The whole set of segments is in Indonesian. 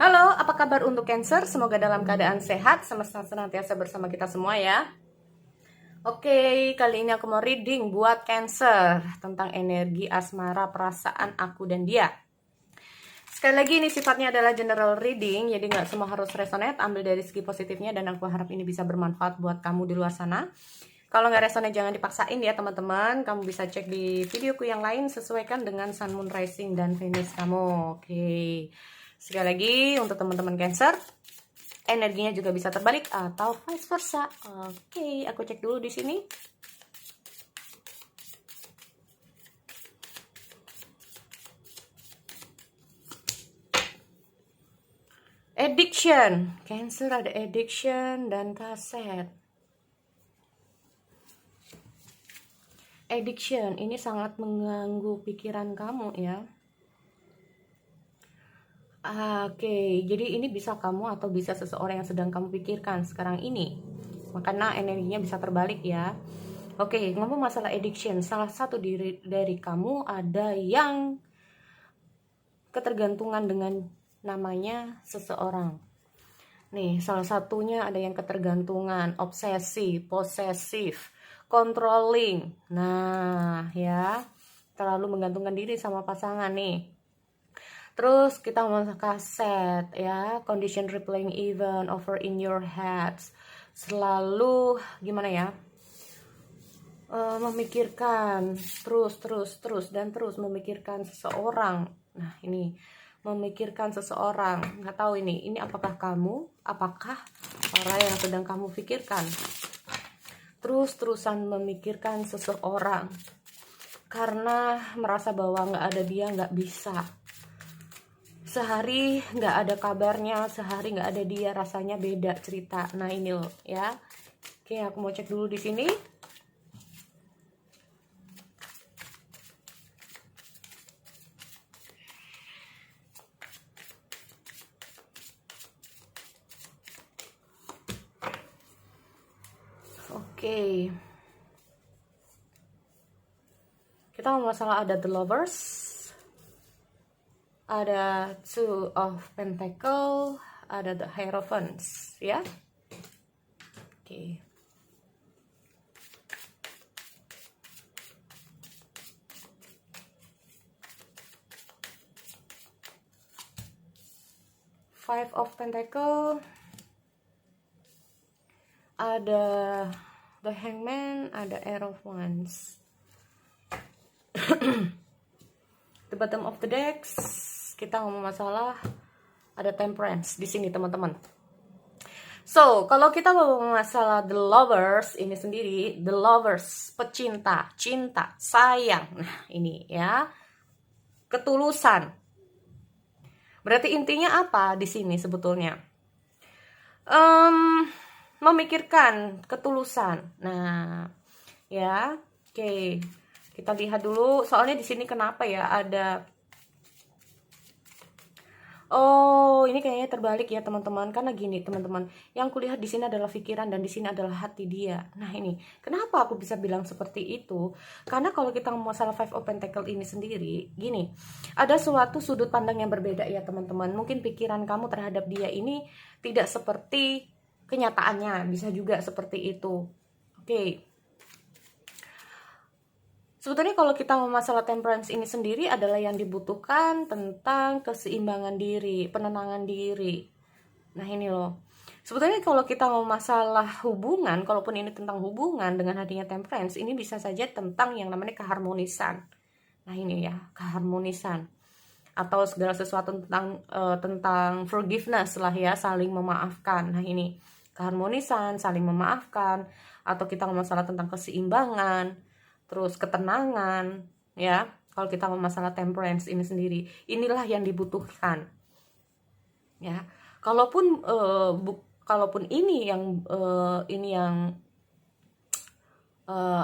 Halo, apa kabar untuk Cancer? Semoga dalam keadaan sehat, semesta senantiasa bersama kita semua ya. Oke, kali ini aku mau reading buat Cancer tentang energi asmara, perasaan aku dan dia. Sekali lagi ini sifatnya adalah general reading, jadi nggak semua harus resonate, ambil dari segi positifnya dan aku harap ini bisa bermanfaat buat kamu di luar sana. Kalau nggak resonate jangan dipaksain ya teman-teman, kamu bisa cek di videoku yang lain, sesuaikan dengan Sun, Moon, Rising, dan Venus kamu. Oke, sekali lagi untuk teman-teman Cancer, energinya juga bisa terbalik atau vice versa. Oke, aku cek dulu di sini. Addiction, Cancer ada addiction dan kaset. Addiction ini sangat mengganggu pikiran kamu ya. Oke, jadi ini bisa kamu atau bisa seseorang yang sedang kamu pikirkan sekarang ini. Makanya energinya bisa terbalik ya. Oke, ngomong masalah addiction, salah satu dari kamu ada yang ketergantungan dengan namanya seseorang. Nih, salah satunya ada yang ketergantungan, obsesi, posesif, controlling. Nah, ya, terlalu menggantungkan diri sama pasangan nih. Terus kita ngomong kaset ya, condition replaying event over in your heads. Selalu gimana ya? Memikirkan terus memikirkan seseorang. Nah, ini memikirkan seseorang. Nggak tahu ini apakah kamu, apakah orang yang sedang kamu pikirkan. Terus-terusan memikirkan seseorang karena merasa bahwa nggak ada dia nggak bisa. Sehari nggak ada kabarnya, sehari nggak ada dia, rasanya beda cerita. Nah ini loh ya. Oke, aku mau cek dulu di sini. Oke. Kita mau masalah ada the lovers, ada two of pentacle, ada the hierophants ya. Oke. Five of pentacle, ada the hangman, ada air of wands. The bottom of the decks, kita ngomong masalah ada temperance di sini teman-teman. So, kalau kita ngomong masalah the lovers ini sendiri, the lovers, pecinta, cinta, sayang. Nah, ini ya. Ketulusan. Berarti intinya apa di sini sebetulnya? Memikirkan ketulusan. Nah, ya. Oke. Kita lihat dulu, soalnya di sini kenapa ya ada. Oh, ini kayaknya terbalik ya teman-teman. Karena gini teman-teman, yang kulihat di sini adalah pikiran dan di sini adalah hati dia. Nah ini, kenapa aku bisa bilang seperti itu? Karena kalau kita ngomong masalah Five of Pentacle ini sendiri, gini, ada suatu sudut pandang yang berbeda ya teman-teman. Mungkin pikiran kamu terhadap dia ini tidak seperti kenyataannya, bisa juga seperti itu. Oke. Sebetulnya kalau kita ngomong masalah temperance ini sendiri adalah yang dibutuhkan tentang keseimbangan diri, penenangan diri. Nah ini loh. Sebetulnya kalau kita ngomong masalah hubungan, kalaupun ini tentang hubungan dengan hadirnya temperance, ini bisa saja tentang yang namanya keharmonisan. Nah ini ya, keharmonisan. Atau segala sesuatu tentang forgiveness lah ya, saling memaafkan. Nah ini, keharmonisan, saling memaafkan. Atau kita ngomong masalah tentang keseimbangan, terus ketenangan ya. Kalau kita ngomong masalah temperance ini sendiri, inilah yang dibutuhkan ya. Kalaupun ini yang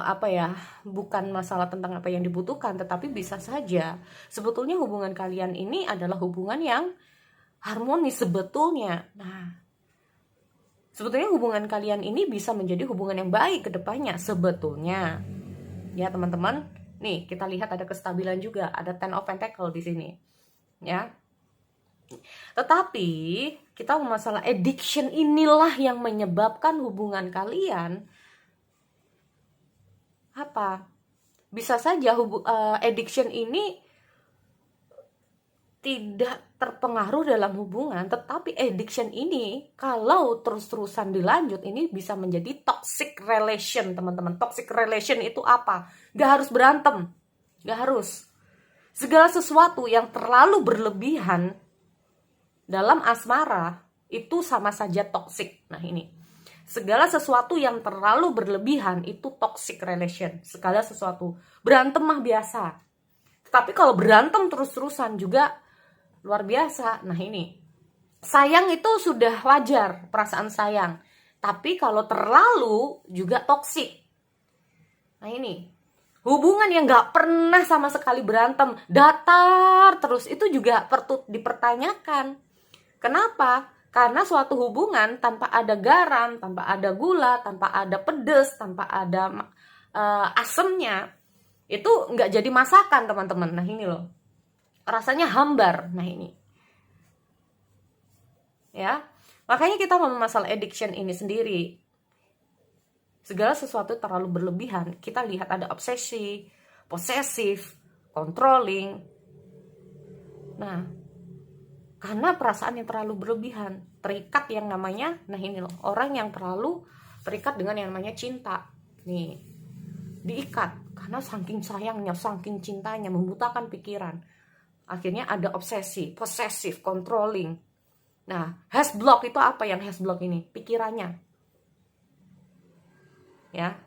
apa ya, bukan masalah tentang apa yang dibutuhkan, tetapi bisa saja sebetulnya hubungan kalian ini adalah hubungan yang harmonis sebetulnya. Nah, sebetulnya hubungan kalian ini bisa menjadi hubungan yang baik ke depannya sebetulnya. Ya teman-teman, nih kita lihat ada kestabilan juga, ada Ten of Pentacle di sini, ya. Tetapi kita masalah addiction inilah yang menyebabkan hubungan kalian apa? Bisa saja addiction ini tidak terpengaruh dalam hubungan, tetapi addiction ini kalau terus-terusan dilanjut ini bisa menjadi toxic relation, teman-teman. Toxic relation itu apa? Gak harus berantem, gak harus. Segala sesuatu yang terlalu berlebihan dalam asmara itu sama saja toxic. Nah ini, segala sesuatu yang terlalu berlebihan itu toxic relation. Segala sesuatu, berantem mah biasa, tapi kalau berantem terus-terusan juga luar biasa. Nah ini, sayang itu sudah wajar, perasaan sayang, tapi kalau terlalu juga toksik. Nah ini, hubungan yang gak pernah sama sekali berantem, datar terus, itu juga patut dipertanyakan. Kenapa? Karena suatu hubungan tanpa ada garam, tanpa ada gula, tanpa ada pedes, tanpa ada asemnya, itu nggak jadi masakan, teman-teman. Nah ini loh, rasanya hambar. Nah ini ya, makanya kita ngomong masalah addiction ini sendiri. Segala sesuatu terlalu berlebihan, kita lihat ada obsesi, posesif, controlling. Nah, karena perasaan yang terlalu berlebihan, terikat yang namanya, nah ini loh, orang yang terlalu terikat dengan yang namanya cinta. Nih, diikat karena saking sayangnya, saking cintanya, membutakan pikiran. Akhirnya ada obsesi, possessive, controlling. Nah, has block itu apa yang has block ini? Pikirannya. Ya,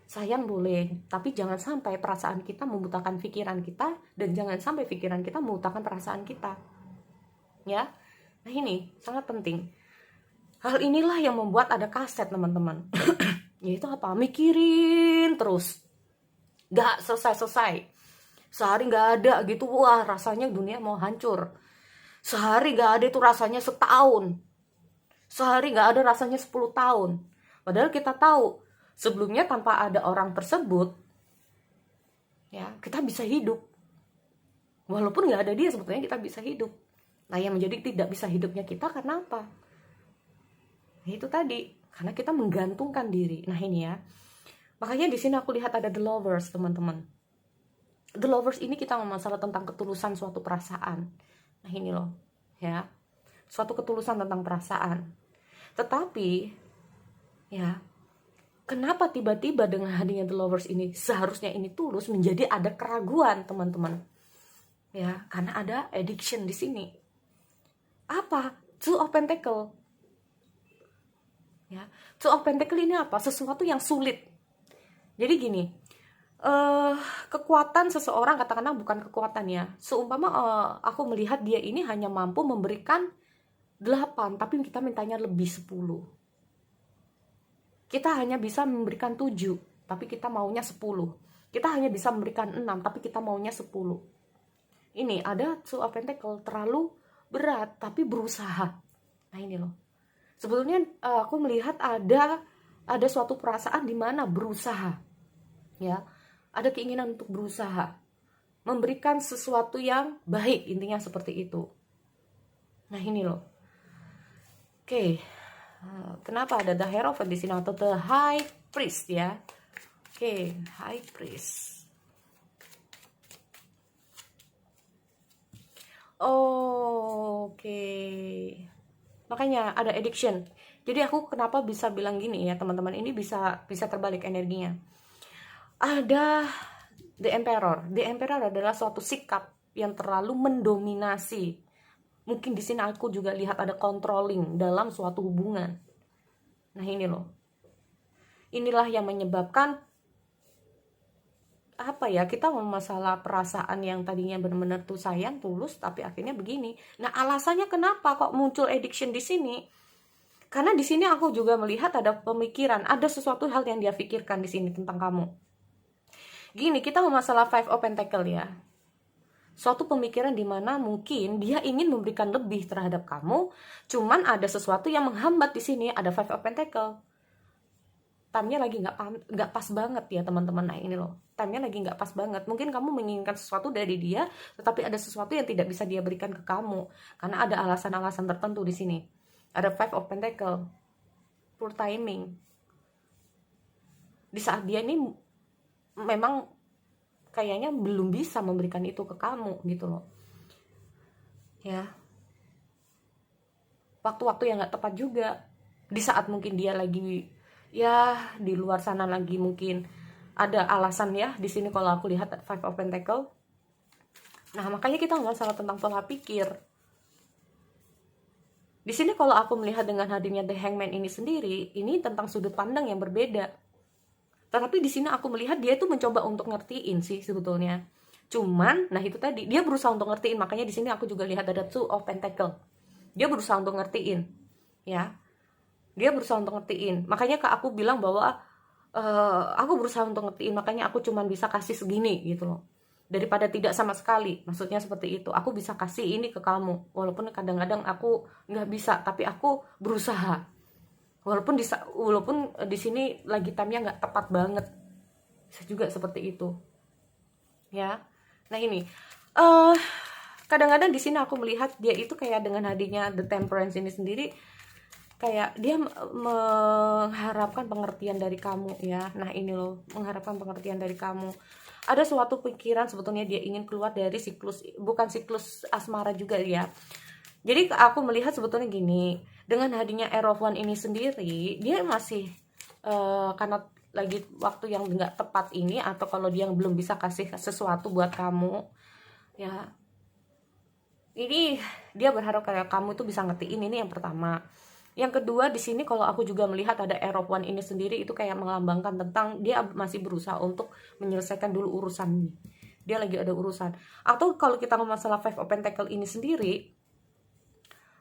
sayang boleh, tapi jangan sampai perasaan kita membutakan pikiran kita, dan jangan sampai pikiran kita membutakan perasaan kita. Ya, nah ini sangat penting. Hal inilah yang membuat ada kaset, teman-teman. Yaitu apa? Mikirin terus, gak selesai-selesai. Sehari gak ada gitu, wah rasanya dunia mau hancur. Sehari gak ada itu rasanya setahun. Sehari gak ada rasanya 10 tahun. Padahal kita tahu sebelumnya tanpa ada orang tersebut, ya kita bisa hidup. Walaupun gak ada dia, sebetulnya kita bisa hidup. Nah yang menjadi tidak bisa hidupnya kita karena apa? Nah, itu tadi, karena kita menggantungkan diri. Nah ini ya, makanya di sini aku lihat ada The Lovers, teman-teman. The Lovers ini kita ngomong masalah tentang ketulusan suatu perasaan. Nah ini loh, ya, suatu ketulusan tentang perasaan. Tetapi, ya, kenapa tiba-tiba dengan hadirnya The Lovers ini, seharusnya ini tulus, menjadi ada keraguan, teman-teman. Ya, karena ada addiction di sini. Apa? Two of Pentacle. Ya, Two of Pentacle ini apa? Sesuatu yang sulit. Jadi gini, kekuatan seseorang, katakanlah bukan kekuatan ya, seumpama aku melihat dia ini hanya mampu memberikan 8, tapi kita mintanya lebih 10. Kita hanya bisa memberikan 7, tapi kita maunya 10. Kita hanya bisa memberikan 6, tapi kita maunya 10. Ini ada Two of Pentacle, terlalu berat tapi berusaha. Nah ini loh, sebetulnya aku melihat ada suatu perasaan di mana berusaha, ya, ada keinginan untuk berusaha memberikan sesuatu yang baik, intinya seperti itu. Nah ini loh, oke. Kenapa ada The Hierophant di sini atau The High Priest ya? Oke, High Priest. Oke. Makanya ada addiction. Jadi aku kenapa bisa bilang gini ya, teman-teman, ini bisa terbalik energinya. Ada The Emperor. The Emperor adalah suatu sikap yang terlalu mendominasi. Mungkin di sini aku juga lihat ada controlling dalam suatu hubungan. Nah ini loh, inilah yang menyebabkan apa ya, kita mau masalah perasaan yang tadinya benar-benar tuh sayang, tulus, tapi akhirnya begini. Nah alasannya kenapa kok muncul addiction di sini? Karena di sini aku juga melihat ada pemikiran, ada sesuatu hal yang dia pikirkan di sini tentang kamu. Gini, kita mau masalah Five of Pentacle ya. Suatu pemikiran di mana mungkin dia ingin memberikan lebih terhadap kamu, cuman ada sesuatu yang menghambat di sini, ada Five of Pentacle. time-nya lagi nggak pas banget ya teman-teman. Nah ini loh, time-nya lagi nggak pas banget. Mungkin kamu menginginkan sesuatu dari dia, tetapi ada sesuatu yang tidak bisa dia berikan ke kamu karena ada alasan-alasan tertentu di sini. Ada Five of Pentacle, poor timing. Di saat dia ini memang kayaknya belum bisa memberikan itu ke kamu gitu loh. Ya, waktu-waktu yang nggak tepat juga. Di saat mungkin dia lagi ya di luar sana lagi mungkin ada alasan ya di sini kalau aku lihat Five of Pentacle. Nah makanya kita nggak salah tentang pola pikir. Di sini kalau aku melihat dengan hadirnya The Hangman ini sendiri, ini tentang sudut pandang yang berbeda. Tetapi di sini aku melihat dia itu mencoba untuk ngertiin sih sebetulnya. Cuman, nah itu tadi dia berusaha untuk ngertiin. Makanya di sini aku juga lihat ada Two of Pentacle. Dia berusaha untuk ngertiin, ya. Dia berusaha untuk ngertiin. Makanya aku bilang bahwa aku berusaha untuk ngertiin. Makanya aku cuman bisa kasih segini gitu loh. Daripada tidak sama sekali. Maksudnya seperti itu. Aku bisa kasih ini ke kamu. Walaupun kadang-kadang aku nggak bisa, tapi aku berusaha. Walaupun di sini lagi time-nya nggak tepat banget, bisa juga seperti itu, ya. Nah ini, kadang-kadang di sini aku melihat dia itu kayak dengan hadirnya The Temperance ini sendiri, kayak dia mengharapkan pengertian dari kamu, ya. Nah ini loh, mengharapkan pengertian dari kamu. Ada suatu pikiran sebetulnya dia ingin keluar dari siklus, bukan siklus asmara juga ya. Jadi aku melihat sebetulnya gini, dengan hadirnya Air of One ini sendiri, dia masih karena lagi waktu yang nggak tepat ini, atau kalau dia belum bisa kasih sesuatu buat kamu, ya. Ini dia berharap kayak kamu itu bisa ngertiin, ini yang pertama. Yang kedua di sini kalau aku juga melihat ada Air of One ini sendiri, itu kayak melambangkan tentang dia masih berusaha untuk menyelesaikan dulu urusan ini. Dia lagi ada urusan. Atau kalau kita ngomong masalah Five of Pentacle ini sendiri,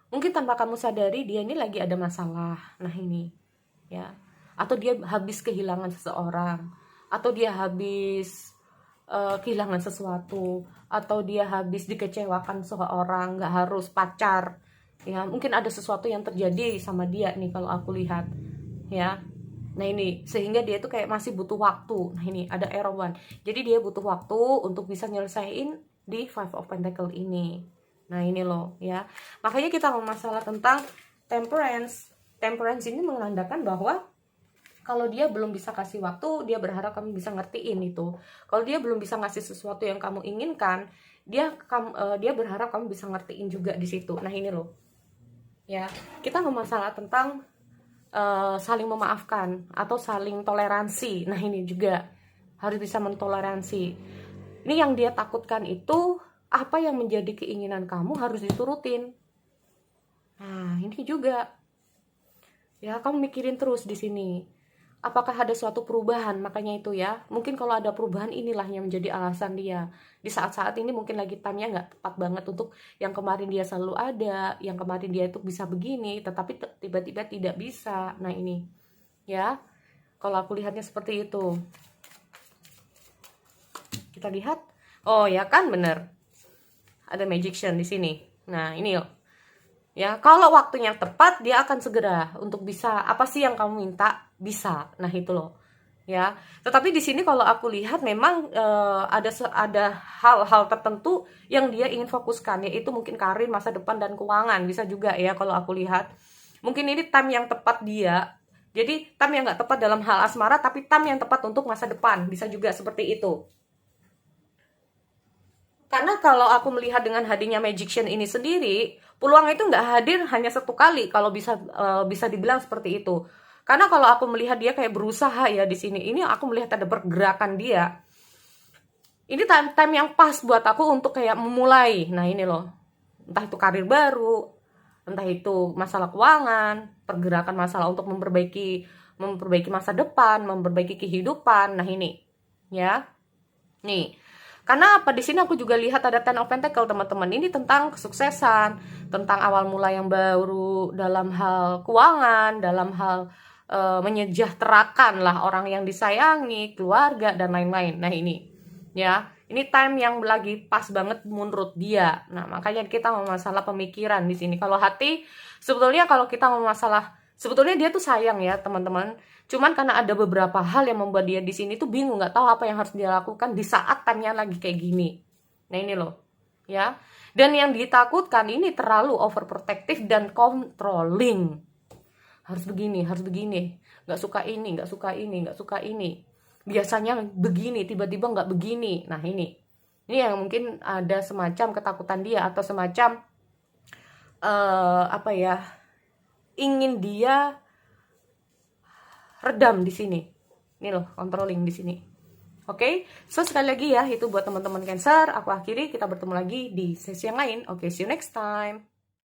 mungkin tanpa kamu sadari dia ini lagi ada masalah. Nah ini, ya. Atau dia habis kehilangan seseorang, atau dia habis kehilangan sesuatu, atau dia habis dikecewakan seseorang, nggak harus pacar. Ya, mungkin ada sesuatu yang terjadi sama dia nih kalau aku lihat, ya. Nah ini, sehingga dia itu kayak masih butuh waktu. Nah ini, ada Air of One. Jadi dia butuh waktu untuk bisa nyelesain di Five of Pentacle ini. Nah ini loh, ya. Makanya kita ngomong masalah tentang temperance. Temperance ini menandakan bahwa kalau dia belum bisa kasih waktu, dia berharap kamu bisa ngertiin itu. Kalau dia belum bisa ngasih sesuatu yang kamu inginkan, dia berharap kamu bisa ngertiin juga di situ. Nah ini loh, ya. Kita ngomong masalah tentang saling memaafkan atau saling toleransi. Nah ini juga harus bisa mentoleransi. Ini yang dia takutkan itu, apa yang menjadi keinginan kamu harus diturutin. Nah, ini juga. Ya, kamu mikirin terus di sini. Apakah ada suatu perubahan? Makanya itu ya. Mungkin kalau ada perubahan, inilah yang menjadi alasan dia. Di saat-saat ini mungkin lagi time-nya nggak tepat banget untuk yang kemarin dia selalu ada, yang kemarin dia itu bisa begini, tetapi tiba-tiba tidak bisa. Nah, ini. Ya. Kalau aku lihatnya seperti itu. Kita lihat. Oh, ya kan bener. Ada magician di sini. Nah, ini loh. Ya, kalau waktunya tepat dia akan segera untuk bisa apa sih yang kamu minta, bisa. Nah, itu loh. Ya. Tetapi di sini kalau aku lihat memang ada hal-hal tertentu yang dia ingin fokuskan, yaitu mungkin karir, masa depan dan keuangan. Bisa juga ya kalau aku lihat. Mungkin ini time yang tepat dia. Jadi, time yang nggak tepat dalam hal asmara, tapi time yang tepat untuk masa depan. Bisa juga seperti itu. Karena kalau aku melihat dengan hadirnya magician ini sendiri, peluang itu nggak hadir hanya satu kali, kalau bisa dibilang seperti itu. Karena kalau aku melihat dia kayak berusaha ya di sini, ini aku melihat ada pergerakan dia. Ini time yang pas buat aku untuk kayak memulai. Nah ini loh, entah itu karir baru, entah itu masalah keuangan, pergerakan masalah untuk memperbaiki masa depan, memperbaiki kehidupan. Nah ini, ya, nih. Karena apa, di sini aku juga lihat ada Ten of Pentacle, teman-teman. Ini tentang kesuksesan, tentang awal mula yang baru dalam hal keuangan, dalam hal menyejahterakan lah orang yang disayangi, keluarga dan lain-lain. Nah ini, ya, ini time yang lagi pas banget menurut dia. Nah makanya kita mau masalah pemikiran di sini. Kalau hati, sebetulnya kalau kita mau masalah Sebetulnya dia tuh sayang ya teman-teman. Cuman karena ada beberapa hal yang membuat dia di sini tuh bingung, nggak tahu apa yang harus dia lakukan di saat time-nya lagi kayak gini. Nah ini loh, ya. Dan yang ditakutkan ini terlalu overprotective dan controlling. Harus begini, nggak suka ini, nggak suka ini, nggak suka ini. Biasanya begini, tiba-tiba nggak begini. Nah ini yang mungkin ada semacam ketakutan dia atau semacam apa ya, ingin dia redam di sini. Ini loh, controlling di sini. Oke, so sekali lagi ya, itu buat teman-teman Cancer. Aku akhiri, kita bertemu lagi di sesi yang lain. Oke, see you next time.